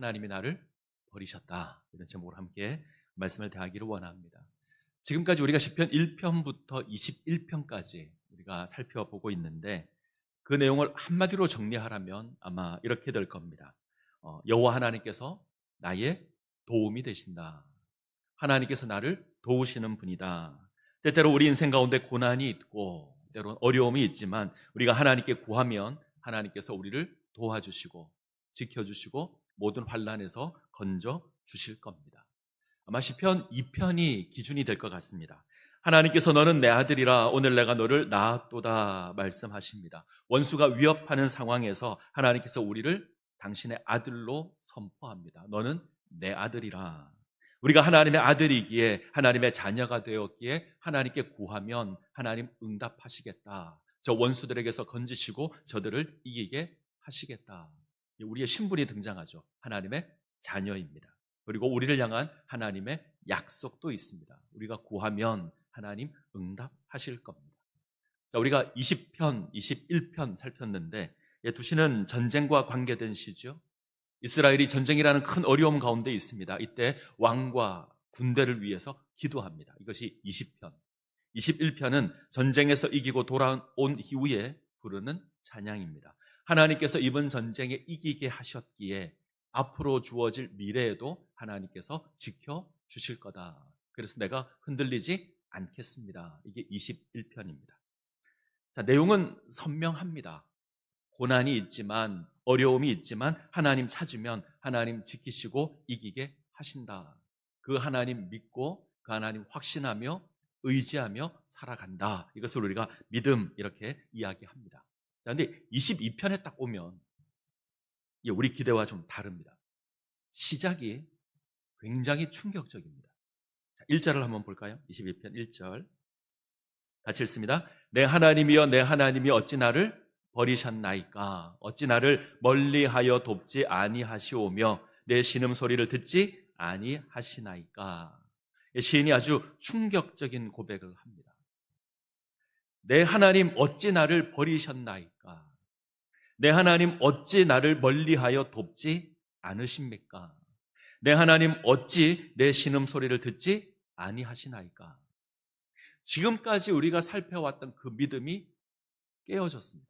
하나님이 나를 버리셨다. 이런 제목으로 함께 말씀을 대하기를 원합니다. 지금까지 우리가 시편 1편부터 21편까지 우리가 살펴보고 있는데 그 내용을 한마디로 정리하라면 아마 이렇게 될 겁니다. 여호와 하나님께서 나의 도움이 되신다. 하나님께서 나를 도우시는 분이다. 때때로 우리 인생 가운데 고난이 있고 때로는 어려움이 있지만 우리가 하나님께 구하면 하나님께서 우리를 도와주시고 지켜주시고 모든 환난에서 건져 주실 겁니다. 아마 시편 2편이 기준이 될 것 같습니다. 하나님께서 너는 내 아들이라 오늘 내가 너를 낳았도다 말씀하십니다. 원수가 위협하는 상황에서 하나님께서 우리를 당신의 아들로 선포합니다. 너는 내 아들이라. 우리가 하나님의 아들이기에 하나님의 자녀가 되었기에 하나님께 구하면 하나님 응답하시겠다. 저 원수들에게서 건지시고 저들을 이기게 하시겠다. 우리의 신분이 등장하죠. 하나님의 자녀입니다. 그리고 우리를 향한 하나님의 약속도 있습니다. 우리가 구하면 하나님 응답하실 겁니다. 자, 우리가 20편, 21편 살폈는데 두 시는 전쟁과 관계된 시죠. 이스라엘이 전쟁이라는 큰 어려움 가운데 있습니다. 이때 왕과 군대를 위해서 기도합니다. 이것이 20편. 21편은 전쟁에서 이기고 돌아온 이후에 부르는 찬양입니다. 하나님께서 이번 전쟁에 이기게 하셨기에 앞으로 주어질 미래에도 하나님께서 지켜주실 거다. 그래서 내가 흔들리지 않겠습니다. 이게 21편입니다. 자, 내용은 선명합니다. 고난이 있지만 어려움이 있지만 하나님 찾으면 하나님 지키시고 이기게 하신다. 그 하나님 믿고 그 하나님 확신하며 의지하며 살아간다. 이것을 우리가 믿음 이렇게 이야기합니다. 그런데 22편에 딱 오면 우리 기대와 좀 다릅니다. 시작이 굉장히 충격적입니다. 1절을 한번 볼까요? 22편 1절 같이 읽습니다. 내 하나님이여 내 하나님이 어찌 나를 버리셨나이까? 어찌 나를 멀리하여 돕지 아니하시오며 내 신음소리를 듣지 아니하시나이까? 시인이 아주 충격적인 고백을 합니다. 내 하나님 어찌 나를 버리셨나이까? 내 하나님 어찌 나를 멀리하여 돕지 않으십니까? 내 하나님 어찌 내 신음소리를 듣지 아니하시나이까? 지금까지 우리가 살펴왔던 그 믿음이 깨어졌습니다.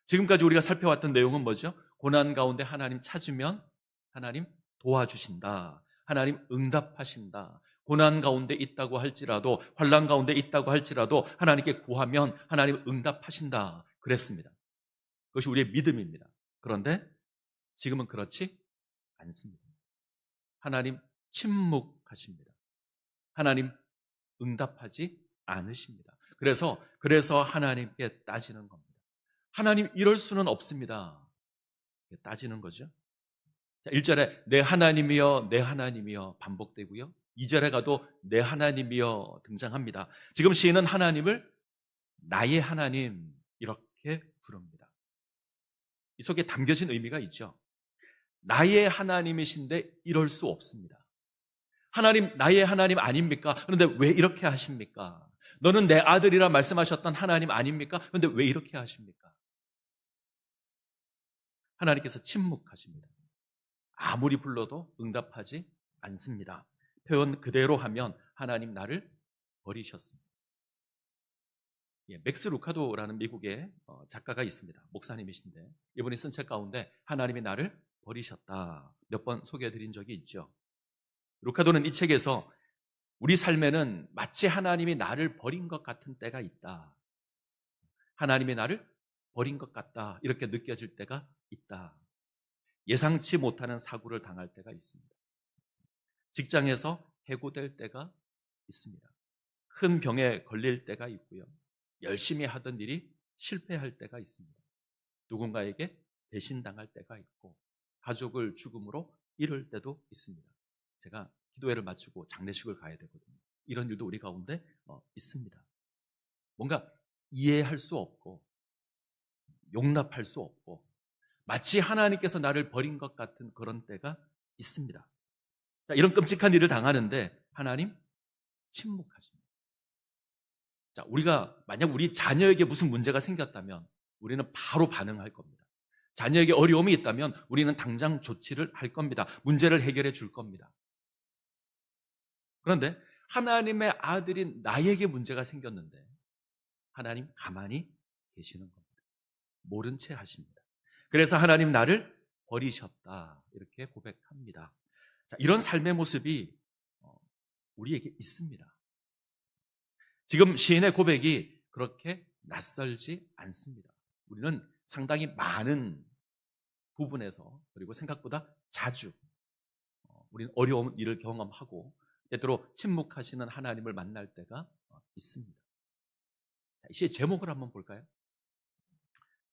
지금까지 우리가 살펴왔던 내용은 뭐죠? 고난 가운데 하나님 찾으면 하나님 도와주신다. 하나님 응답하신다. 고난 가운데 있다고 할지라도 환난 가운데 있다고 할지라도 하나님께 구하면 하나님 응답하신다. 그랬습니다. 그것이 우리의 믿음입니다. 그런데 지금은 그렇지 않습니다. 하나님 침묵하십니다. 하나님 응답하지 않으십니다. 그래서 하나님께 따지는 겁니다. 하나님 이럴 수는 없습니다. 따지는 거죠. 자, 1절에 내 하나님이여 내 하나님이여 반복되고요. 2절에 가도 내 하나님이여 등장합니다. 지금 시인은 하나님을 나의 하나님 이렇게 부릅니다. 이 속에 담겨진 의미가 있죠. 나의 하나님이신데 이럴 수 없습니다. 하나님 나의 하나님 아닙니까? 그런데 왜 이렇게 하십니까? 너는 내 아들이라 말씀하셨던 하나님 아닙니까? 그런데 왜 이렇게 하십니까? 하나님께서 침묵하십니다. 아무리 불러도 응답하지 않습니다. 표현 그대로 하면 하나님 나를 버리셨습니다. 맥스 루카도라는 미국의 작가가 있습니다. 목사님이신데 이분이 쓴 책 가운데 하나님이 나를 버리셨다 몇 번 소개해드린 적이 있죠. 루카도는 이 책에서 우리 삶에는 마치 하나님이 나를 버린 것 같은 때가 있다. 하나님이 나를 버린 것 같다 이렇게 느껴질 때가 있다. 예상치 못하는 사고를 당할 때가 있습니다. 직장에서 해고될 때가 있습니다. 큰 병에 걸릴 때가 있고요. 열심히 하던 일이 실패할 때가 있습니다. 누군가에게 배신당할 때가 있고 가족을 죽음으로 잃을 때도 있습니다. 제가 기도회를 마치고 장례식을 가야 되거든요. 이런 일도 우리 가운데 있습니다. 뭔가 이해할 수 없고 용납할 수 없고 마치 하나님께서 나를 버린 것 같은 그런 때가 있습니다. 자, 이런 끔찍한 일을 당하는데 하나님 침묵하십니다. 자, 우리가 만약 우리 자녀에게 무슨 문제가 생겼다면 우리는 바로 반응할 겁니다. 자녀에게 어려움이 있다면 우리는 당장 조치를 할 겁니다. 문제를 해결해 줄 겁니다. 그런데 하나님의 아들인 나에게 문제가 생겼는데 하나님 가만히 계시는 겁니다. 모른 채 하십니다. 그래서 하나님 나를 버리셨다 이렇게 고백합니다. 자, 이런 삶의 모습이 우리에게 있습니다. 지금 시인의 고백이 그렇게 낯설지 않습니다. 우리는 상당히 많은 부분에서 그리고 생각보다 자주 우리는 어려운 일을 경험하고 때때로 침묵하시는 하나님을 만날 때가 있습니다. 자, 이 시의 제목을 한번 볼까요?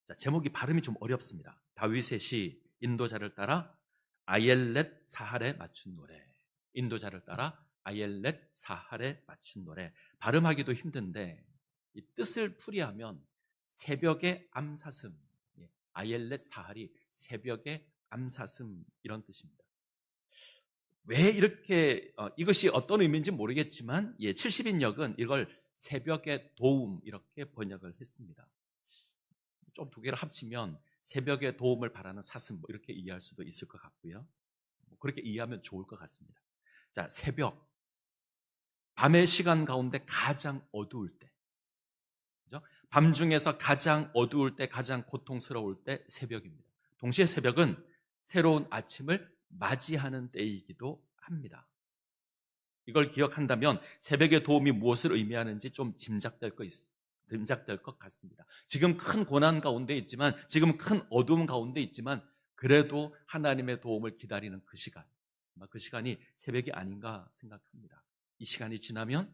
자, 제목이 발음이 좀 어렵습니다. 다윗의 시 인도자를 따라 아옐렛 사할에 맞춘 노래. 인도자를 따라 아옐렛 사할에 맞춘 노래. 발음하기도 힘든데 이 뜻을 풀이하면 새벽의 암사슴. 아옐렛 사할이 새벽의 암사슴 이런 뜻입니다. 왜 이렇게 이것이 어떤 의미인지 모르겠지만 70인역은 이걸 새벽의 도움 이렇게 번역을 했습니다. 좀 두 개를 합치면 새벽의 도움을 바라는 사슴 이렇게 이해할 수도 있을 것 같고요. 그렇게 이해하면 좋을 것 같습니다. 자, 새벽, 밤의 시간 가운데 가장 어두울 때, 그죠? 밤 중에서 가장 어두울 때, 가장 고통스러울 때 새벽입니다. 동시에 새벽은 새로운 아침을 맞이하는 때이기도 합니다. 이걸 기억한다면 새벽의 도움이 무엇을 의미하는지 좀 짐작될 것 같습니다. 지금 큰 고난 가운데 있지만, 지금 큰 어두움 가운데 있지만, 그래도 하나님의 도움을 기다리는 그 시간, 그 시간이 새벽이 아닌가 생각합니다. 이 시간이 지나면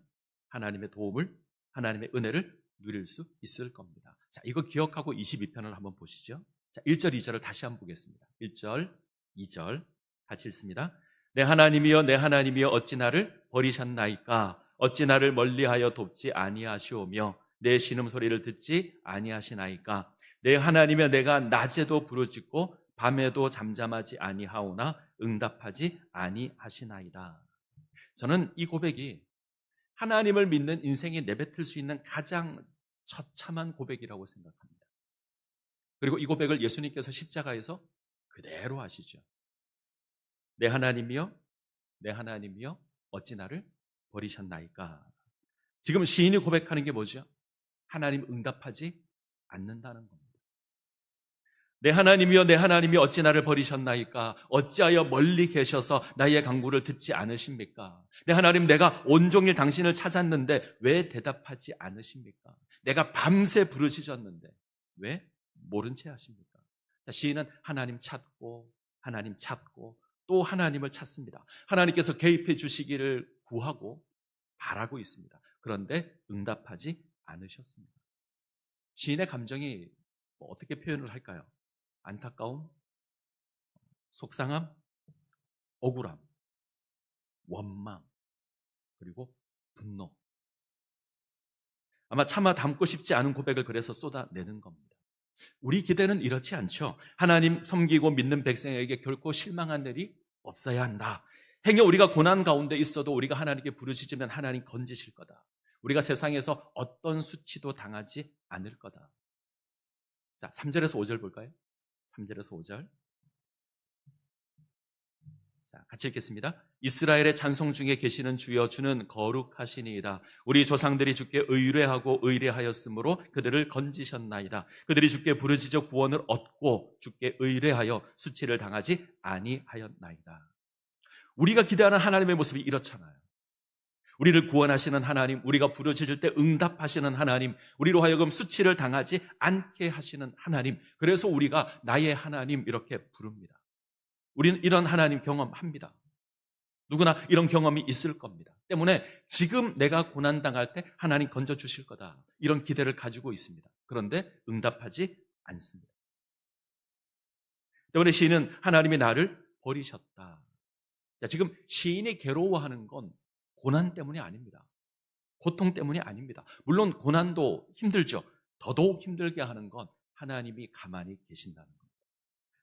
하나님의 도움을, 하나님의 은혜를 누릴 수 있을 겁니다. 자, 이거 기억하고 22편을 한번 보시죠. 자, 1절, 2절을 다시 한번 보겠습니다. 1절, 2절 같이 읽습니다. 내 하나님이여, 내 하나님이여, 어찌 나를 버리셨나이까? 어찌 나를 멀리하여 돕지 아니하시오며 내 신음소리를 듣지 아니하시나이까? 내 하나님이여, 내가 낮에도 부르짖고 밤에도 잠잠하지 아니하오나 응답하지 아니하시나이다. 저는 이 고백이 하나님을 믿는 인생에 내뱉을 수 있는 가장 처참한 고백이라고 생각합니다. 그리고 이 고백을 예수님께서 십자가에서 그대로 하시죠. 내 하나님이여, 내 하나님이여, 어찌 나를 버리셨나이까? 지금 시인이 고백하는 게 뭐죠? 하나님 응답하지 않는다는 겁니다. 내 하나님이여, 내 하나님이여, 어찌 나를 버리셨나이까? 어찌하여 멀리 계셔서 나의 간구를 듣지 않으십니까? 내 하나님, 내가 온종일 당신을 찾았는데 왜 대답하지 않으십니까? 내가 밤새 부르짖었는데 왜 모른 채 하십니까? 시인은 하나님 찾고 또 하나님을 찾습니다. 하나님께서 개입해 주시기를 구하고 바라고 있습니다. 그런데 응답하지 않으셨습니다. 시인의 감정이 어떻게 표현을 할까요? 안타까움, 속상함, 억울함, 원망, 그리고 분노. 아마 차마 담고 싶지 않은 고백을 그래서 쏟아내는 겁니다. 우리 기대는 이렇지 않죠. 하나님 섬기고 믿는 백성에게 결코 실망한 일이 없어야 한다. 행여 우리가 고난 가운데 있어도 우리가 하나님께 부르짖으면 하나님 건지실 거다. 우리가 세상에서 어떤 수치도 당하지 않을 거다. 자, 3절에서 5절 볼까요? 3절에서 5절. 자, 같이 읽겠습니다. 이스라엘의 찬송 중에 계시는 주여, 주는 거룩하시니이다. 우리 조상들이 주께 의뢰하고 의뢰하였으므로 그들을 건지셨나이다. 그들이 주께 부르짖어 구원을 얻고 주께 의뢰하여 수치를 당하지 아니하였나이다. 우리가 기대하는 하나님의 모습이 이렇잖아요. 우리를 구원하시는 하나님, 우리가 부르짖을 때 응답하시는 하나님, 우리로 하여금 수치를 당하지 않게 하시는 하나님. 그래서 우리가 나의 하나님 이렇게 부릅니다. 우리는 이런 하나님 경험합니다. 누구나 이런 경험이 있을 겁니다. 때문에 지금 내가 고난당할 때 하나님 건져주실 거다. 이런 기대를 가지고 있습니다. 그런데 응답하지 않습니다. 때문에 시인은 하나님이 나를 버리셨다. 자, 지금 시인이 괴로워하는 건 고난 때문이 아닙니다. 고통 때문이 아닙니다. 물론 고난도 힘들죠. 더더욱 힘들게 하는 건 하나님이 가만히 계신다는 겁니다.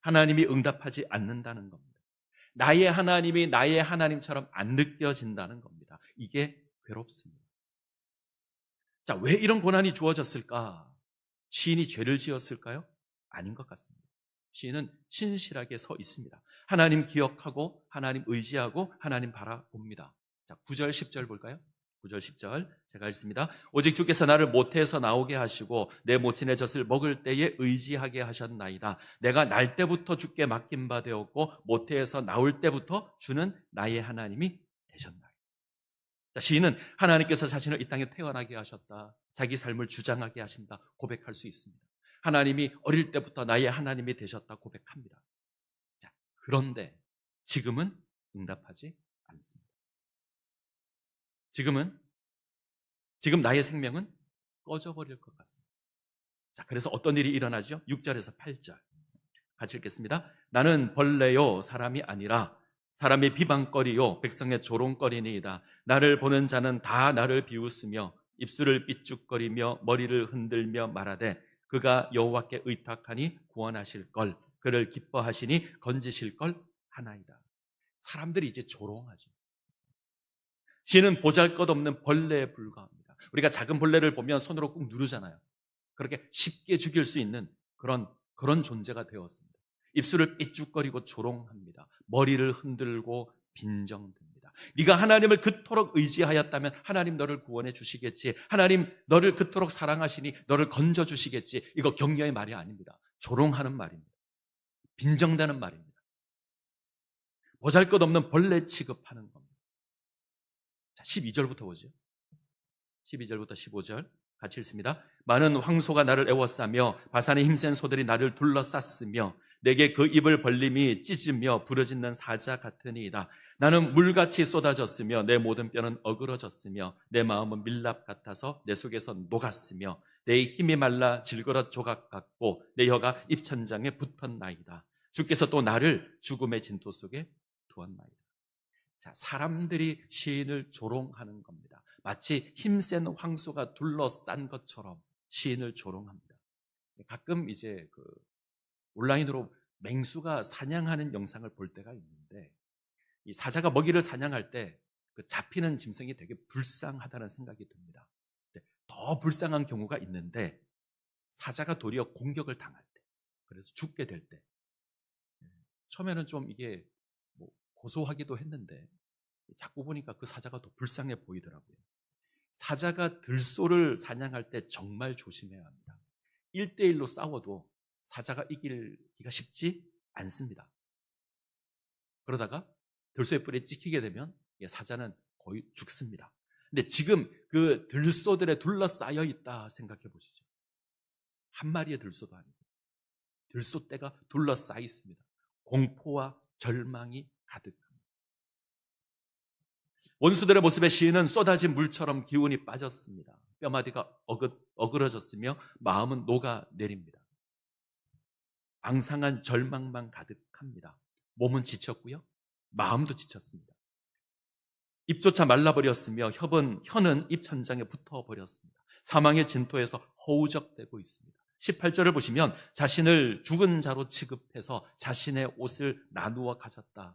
하나님이 응답하지 않는다는 겁니다. 나의 하나님이 나의 하나님처럼 안 느껴진다는 겁니다. 이게 괴롭습니다. 자, 왜 이런 고난이 주어졌을까? 시인이 죄를 지었을까요? 아닌 것 같습니다. 시인은 신실하게 서 있습니다. 하나님 기억하고 하나님 의지하고 하나님 바라봅니다. 자, 9절 10절 볼까요? 9절 10절 제가 읽습니다. 오직 주께서 나를 모태에서 나오게 하시고 내 모친의 젖을 먹을 때에 의지하게 하셨나이다. 내가 날 때부터 주께 맡긴 바 되었고 모태에서 나올 때부터 주는 나의 하나님이 되셨나이다. 자, 시인은 하나님께서 자신을 이 땅에 태어나게 하셨다, 자기 삶을 주장하게 하신다 고백할 수 있습니다. 하나님이 어릴 때부터 나의 하나님이 되셨다 고백합니다. 자, 그런데 지금은 응답하지 않습니다. 지금 나의 생명은 꺼져버릴 것 같습니다. 자, 그래서 어떤 일이 일어나죠? 6절에서 8절 같이 읽겠습니다. 나는 벌레요 사람이 아니라 사람의 비방거리요 백성의 조롱거리니이다. 나를 보는 자는 다 나를 비웃으며 입술을 삐죽거리며 머리를 흔들며 말하되 그가 여호와께 의탁하니 구원하실 걸, 그를 기뻐하시니 건지실 걸 하나이다. 사람들이 이제 조롱하죠. 시는 보잘것없는 벌레에 불과합니다. 우리가 작은 벌레를 보면 손으로 꾹 누르잖아요. 그렇게 쉽게 죽일 수 있는 그런 존재가 되었습니다. 입술을 삐죽거리고 조롱합니다. 머리를 흔들고 빈정듭니다. 네가 하나님을 그토록 의지하였다면 하나님 너를 구원해 주시겠지. 하나님 너를 그토록 사랑하시니 너를 건져 주시겠지. 이거 격려의 말이 아닙니다. 조롱하는 말입니다. 빈정대는 말입니다. 보잘것없는 벌레 취급하는 겁니다. 자, 12절부터 보죠. 12절부터 15절 같이 읽습니다. 많은 황소가 나를 애워싸며 바산의 힘센 소들이 나를 둘러쌌으며 내게 그 입을 벌림이 찢으며 부러지는 사자 같으니이다. 나는 물같이 쏟아졌으며 내 모든 뼈는 어그러졌으며 내 마음은 밀랍 같아서 내 속에서 녹았으며 내 힘이 말라 질그릇 조각 같고 내 혀가 입천장에 붙었나이다. 주께서 또 나를 죽음의 진토 속에 두었나이다. 자, 사람들이 시인을 조롱하는 겁니다. 마치 힘센 황소가 둘러싼 것처럼 시인을 조롱합니다. 가끔 이제 온라인으로 맹수가 사냥하는 영상을 볼 때가 있는데, 이 사자가 먹이를 사냥할 때 잡히는 짐승이 되게 불쌍하다는 생각이 듭니다. 더 불쌍한 경우가 있는데, 사자가 도리어 공격을 당할 때, 그래서 죽게 될 때, 처음에는 좀 이게 고소하기도 했는데 자꾸 보니까 그 사자가 더 불쌍해 보이더라고요. 사자가 들소를 사냥할 때 정말 조심해야 합니다. 1대1로 싸워도 사자가 이기기가 쉽지 않습니다. 그러다가 들소의 뿔에 찍히게 되면 사자는 거의 죽습니다. 근데 지금 그 들소들에 둘러싸여 있다 생각해 보시죠. 한 마리의 들소도 아니고 들소떼가 둘러싸여 있습니다. 공포와 절망이 가득합니다. 원수들의 모습에 시인은 쏟아진 물처럼 기운이 빠졌습니다. 뼈마디가 어그러졌으며 마음은 녹아내립니다. 앙상한 절망만 가득합니다. 몸은 지쳤고요, 마음도 지쳤습니다. 입조차 말라버렸으며 혀는 입천장에 붙어버렸습니다. 사망의 진토에서 허우적대고 있습니다. 18절을 보시면 자신을 죽은 자로 취급해서 자신의 옷을 나누어 가졌다.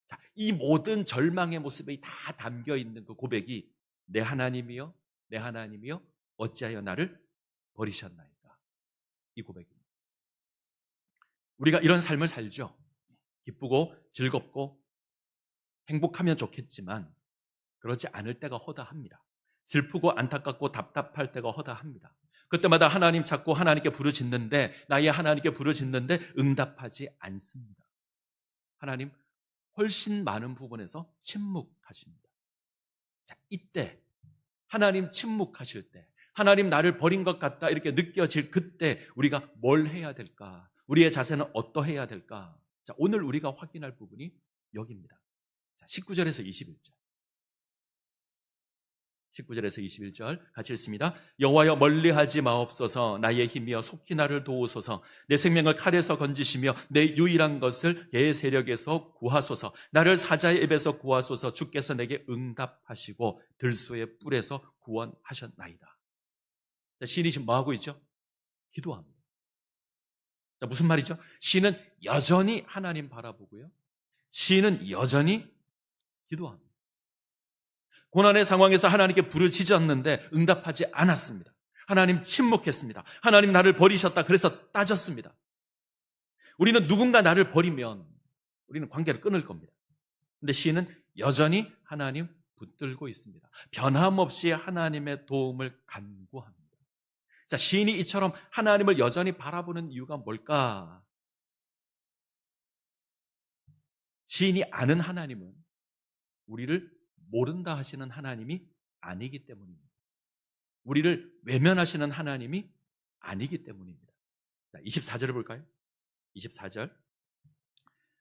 자, 이 모든 절망의 모습이 다 담겨 있는 그 고백이 내 하나님이여 어찌하여 나를 버리셨나이까, 이 고백입니다. 우리가 이런 삶을 살죠. 기쁘고 즐겁고 행복하면 좋겠지만 그렇지 않을 때가 허다합니다. 슬프고 안타깝고 답답할 때가 허다합니다. 그때마다 하나님 찾고 하나님께 부르짖는데, 나의 하나님께 부르짖는데 응답하지 않습니다. 하나님 훨씬 많은 부분에서 침묵하십니다. 자, 이때 하나님 침묵하실 때, 하나님 나를 버린 것 같다 이렇게 느껴질 그때 우리가 뭘 해야 될까? 우리의 자세는 어떠해야 될까? 자, 오늘 우리가 확인할 부분이 여기입니다. 자, 19절에서 21절. 19절에서 21절 같이 읽습니다. 여호와여 멀리하지 마옵소서. 나의 힘이여 속히 나를 도우소서. 내 생명을 칼에서 건지시며 내 유일한 것을 개의 세력에서 구하소서. 나를 사자의 입에서 구하소서. 주께서 내게 응답하시고 들소의 뿔에서 구원하셨나이다. 자, 시인이 지금 뭐하고 있죠? 기도합니다. 자, 무슨 말이죠? 시인은 여전히 하나님 바라보고요, 시인은 여전히 기도합니다. 고난의 상황에서 하나님께 부르짖었는데 응답하지 않았습니다. 하나님 침묵했습니다. 하나님 나를 버리셨다 그래서 따졌습니다. 우리는 누군가 나를 버리면 우리는 관계를 끊을 겁니다. 근데 시인은 여전히 하나님 붙들고 있습니다. 변함없이 하나님의 도움을 간구합니다. 자, 시인이 이처럼 하나님을 여전히 바라보는 이유가 뭘까? 시인이 아는 하나님은 우리를 모른다 하시는 하나님이 아니기 때문입니다. 우리를 외면하시는 하나님이 아니기 때문입니다. 자, 24절을 볼까요? 24절.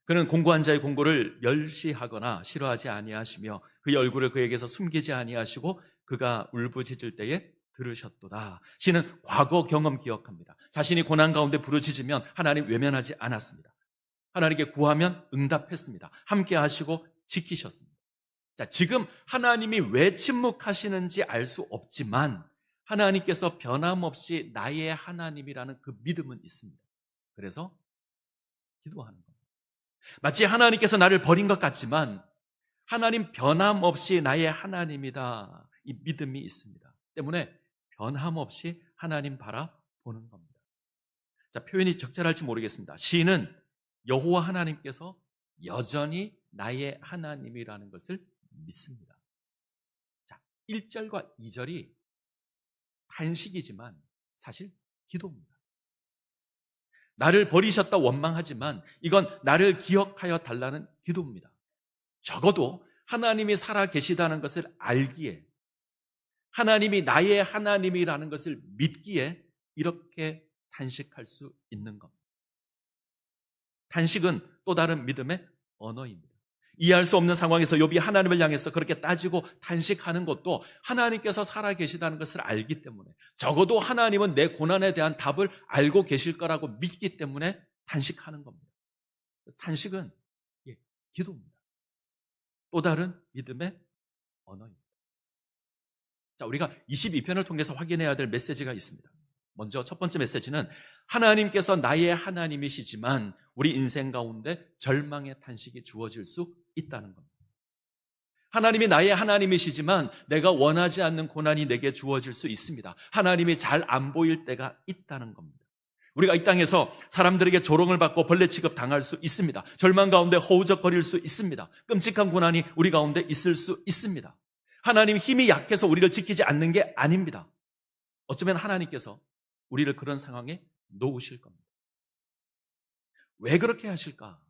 그는 공고한 자의 공고를 멸시하거나 싫어하지 아니하시며 그의 얼굴을 그에게서 숨기지 아니하시고 그가 울부짖을 때에 들으셨도다. 시는 과거 경험 기억합니다. 자신이 고난 가운데 부르짖으면 하나님 외면하지 않았습니다. 하나님께 구하면 응답했습니다. 함께 하시고 지키셨습니다. 자, 지금 하나님이 왜 침묵하시는지 알 수 없지만 하나님께서 변함없이 나의 하나님이라는 그 믿음은 있습니다. 그래서 기도하는 겁니다. 마치 하나님께서 나를 버린 것 같지만 하나님 변함없이 나의 하나님이다. 이 믿음이 있습니다. 때문에 변함없이 하나님 바라보는 겁니다. 자, 표현이 적절할지 모르겠습니다. 시인은 여호와 하나님께서 여전히 나의 하나님이라는 것을 믿습니다. 자, 1절과 2절이 탄식이지만 사실 기도입니다. 나를 버리셨다 원망하지만 이건 나를 기억하여 달라는 기도입니다. 적어도 하나님이 살아 계시다는 것을 알기에, 하나님이 나의 하나님이라는 것을 믿기에 이렇게 탄식할 수 있는 겁니다. 탄식은 또 다른 믿음의 언어입니다. 이해할 수 없는 상황에서 욥이 하나님을 향해서 그렇게 따지고 탄식하는 것도 하나님께서 살아 계시다는 것을 알기 때문에, 적어도 하나님은 내 고난에 대한 답을 알고 계실 거라고 믿기 때문에 탄식하는 겁니다. 탄식은 기도입니다. 또 다른 믿음의 언어입니다. 자, 우리가 22편을 통해서 확인해야 될 메시지가 있습니다. 먼저 첫 번째 메시지는 하나님께서 나의 하나님이시지만 우리 인생 가운데 절망의 탄식이 주어질 수 있다는 겁니다. 하나님이 나의 하나님이시지만 내가 원하지 않는 고난이 내게 주어질 수 있습니다. 하나님이 잘 안 보일 때가 있다는 겁니다. 우리가 이 땅에서 사람들에게 조롱을 받고 벌레 취급 당할 수 있습니다. 절망 가운데 허우적거릴 수 있습니다. 끔찍한 고난이 우리 가운데 있을 수 있습니다. 하나님 힘이 약해서 우리를 지키지 않는 게 아닙니다. 어쩌면 하나님께서 우리를 그런 상황에 놓으실 겁니다. 왜 그렇게 하실까?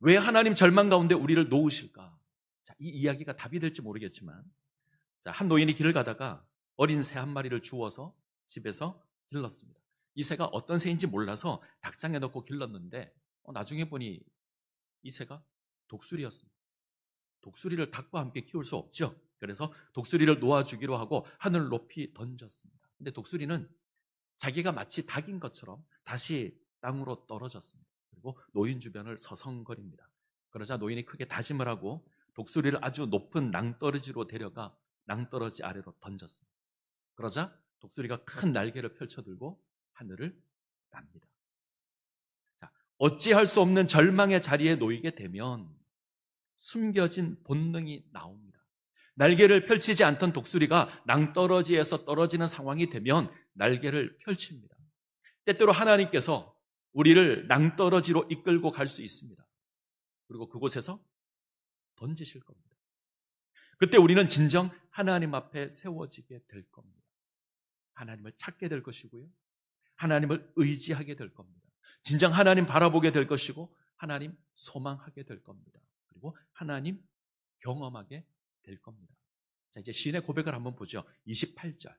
왜 하나님 절망 가운데 우리를 놓으실까? 자, 이 이야기가 답이 될지 모르겠지만, 자, 한 노인이 길을 가다가 어린 새 한 마리를 주워서 집에서 길렀습니다. 이 새가 어떤 새인지 몰라서 닭장에 넣고 길렀는데 나중에 보니 이 새가 독수리였습니다. 독수리를 닭과 함께 키울 수 없죠. 그래서 독수리를 놓아주기로 하고 하늘 높이 던졌습니다. 근데 독수리는 자기가 마치 닭인 것처럼 다시 땅으로 떨어졌습니다. 그리고 노인 주변을 서성거립니다. 그러자 노인이 크게 다짐을 하고 독수리를 아주 높은 낭떠러지로 데려가 낭떠러지 아래로 던졌습니다. 그러자 독수리가 큰 날개를 펼쳐들고 하늘을 납니다. 자, 어찌할 수 없는 절망의 자리에 놓이게 되면 숨겨진 본능이 나옵니다. 날개를 펼치지 않던 독수리가 낭떠러지에서 떨어지는 상황이 되면 날개를 펼칩니다. 때때로 하나님께서 우리를 낭떠러지로 이끌고 갈 수 있습니다. 그리고 그곳에서 던지실 겁니다. 그때 우리는 진정 하나님 앞에 세워지게 될 겁니다. 하나님을 찾게 될 것이고요. 하나님을 의지하게 될 겁니다. 진정 하나님 바라보게 될 것이고 하나님 소망하게 될 겁니다. 그리고 하나님 경험하게 될 겁니다. 자, 이제 시인의 고백을 한번 보죠. 28절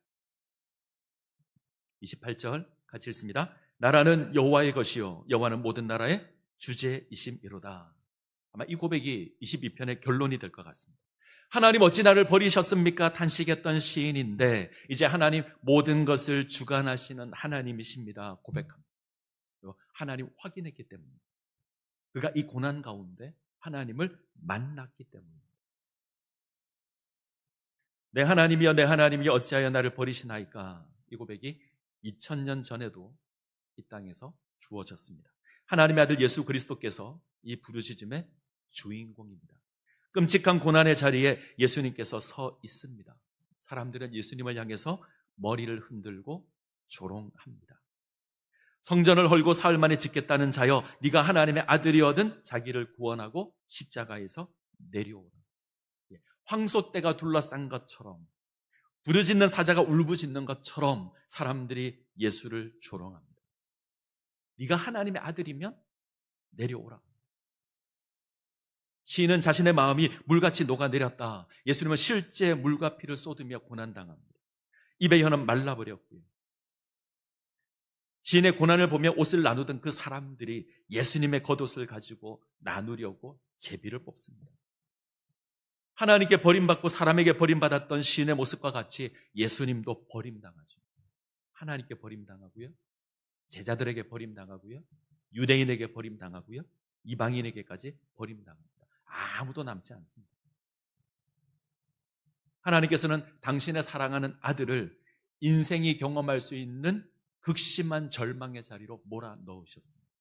같이 읽습니다. 나라는 여호와의 것이요 여호와는 모든 나라의 주제이심이로다. 아마 이 고백이 22편의 결론이 될 것 같습니다. 하나님 어찌 나를 버리셨습니까? 탄식했던 시인인데 이제 하나님 모든 것을 주관하시는 하나님이십니다. 고백합니다. 하나님 확인했기 때문입니다. 그가 이 고난 가운데 하나님을 만났기 때문입니다. 내 하나님이여 내 하나님이여 어찌하여 나를 버리시나이까? 이 고백이 2000년 전에도 이 땅에서 주어졌습니다. 하나님의 아들 예수 그리스도께서 이 부르짖음의 주인공입니다. 끔찍한 고난의 자리에 예수님께서 서 있습니다. 사람들은 예수님을 향해서 머리를 흔들고 조롱합니다. 성전을 헐고 사흘 만에 짓겠다는 자여, 네가 하나님의 아들이거든 자기를 구원하고 십자가에서 내려오라. 황소떼가 둘러싼 것처럼, 부르짖는 사자가 울부짖는 것처럼 사람들이 예수를 조롱합니다. 네가 하나님의 아들이면 내려오라. 시인은 자신의 마음이 물같이 녹아내렸다. 예수님은 실제 물과 피를 쏟으며 고난당합니다. 입의 혀는 말라버렸고요. 시인의 고난을 보며 옷을 나누던 그 사람들이 예수님의 겉옷을 가지고 나누려고 제비를 뽑습니다. 하나님께 버림받고 사람에게 버림받았던 시인의 모습과 같이 예수님도 버림당하죠. 하나님께 버림당하고요, 제자들에게 버림당하고요, 유대인에게 버림당하고요, 이방인에게까지 버림당합니다. 아무도 남지 않습니다. 하나님께서는 당신의 사랑하는 아들을 인생이 경험할 수 있는 극심한 절망의 자리로 몰아넣으셨습니다.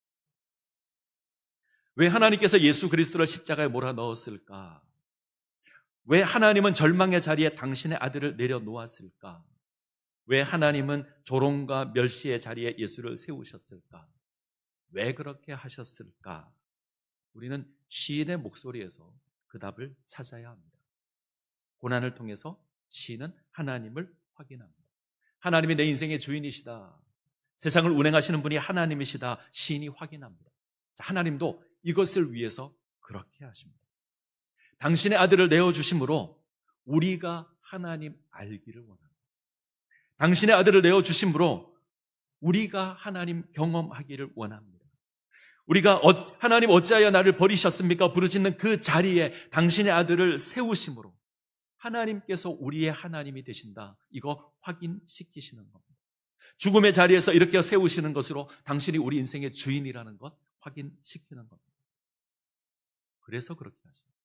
왜 하나님께서 예수 그리스도를 십자가에 몰아넣었을까? 왜 하나님은 절망의 자리에 당신의 아들을 내려놓았을까? 왜 하나님은 조롱과 멸시의 자리에 예수를 세우셨을까? 왜 그렇게 하셨을까? 우리는 시인의 목소리에서 그 답을 찾아야 합니다. 고난을 통해서 시인은 하나님을 확인합니다. 하나님이 내 인생의 주인이시다, 세상을 운행하시는 분이 하나님이시다, 시인이 확인합니다. 하나님도 이것을 위해서 그렇게 하십니다. 당신의 아들을 내어주심으로 우리가 하나님 알기를 원합니다. 당신의 아들을 내어주심으로 우리가 하나님 경험하기를 원합니다. 우리가 하나님 어찌하여 나를 버리셨습니까? 부르짖는 그 자리에 당신의 아들을 세우심으로 하나님께서 우리의 하나님이 되신다, 이거 확인시키시는 겁니다. 죽음의 자리에서 이렇게 세우시는 것으로 당신이 우리 인생의 주인이라는 것 확인시키는 겁니다. 그래서 그렇게 하십니다.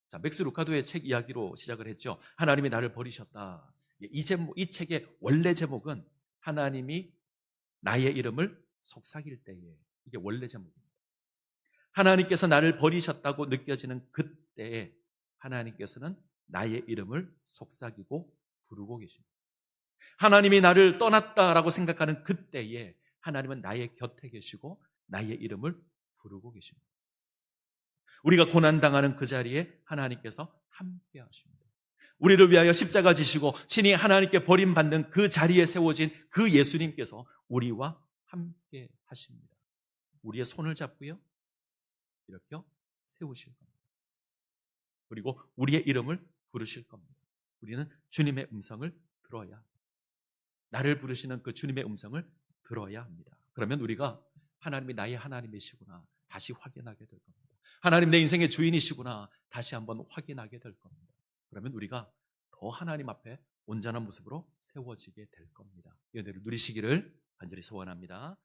자, 맥스 루카도의 책 이야기로 시작을 했죠. 하나님이 나를 버리셨다. 이 책의 원래 제목은 하나님이 나의 이름을 속삭일 때에, 이게 원래 제목입니다. 하나님께서 나를 버리셨다고 느껴지는 그때에 하나님께서는 나의 이름을 속삭이고 부르고 계십니다. 하나님이 나를 떠났다라고 생각하는 그때에 하나님은 나의 곁에 계시고 나의 이름을 부르고 계십니다. 우리가 고난당하는 그 자리에 하나님께서 함께 하십니다. 우리를 위하여 십자가 지시고 친히 하나님께 버림받는 그 자리에 세워진 그 예수님께서 우리와 함께 하십니다. 우리의 손을 잡고요, 이렇게 세우실 겁니다. 그리고 우리의 이름을 부르실 겁니다. 우리는 주님의 음성을 들어야 합니다. 나를 부르시는 그 주님의 음성을 들어야 합니다. 그러면 우리가 하나님이 나의 하나님이시구나 다시 확인하게 될 겁니다. 하나님 내 인생의 주인이시구나 다시 한번 확인하게 될 겁니다. 그러면 우리가 더 하나님 앞에 온전한 모습으로 세워지게 될 겁니다. 이 은혜를 누리시기를 간절히 소원합니다.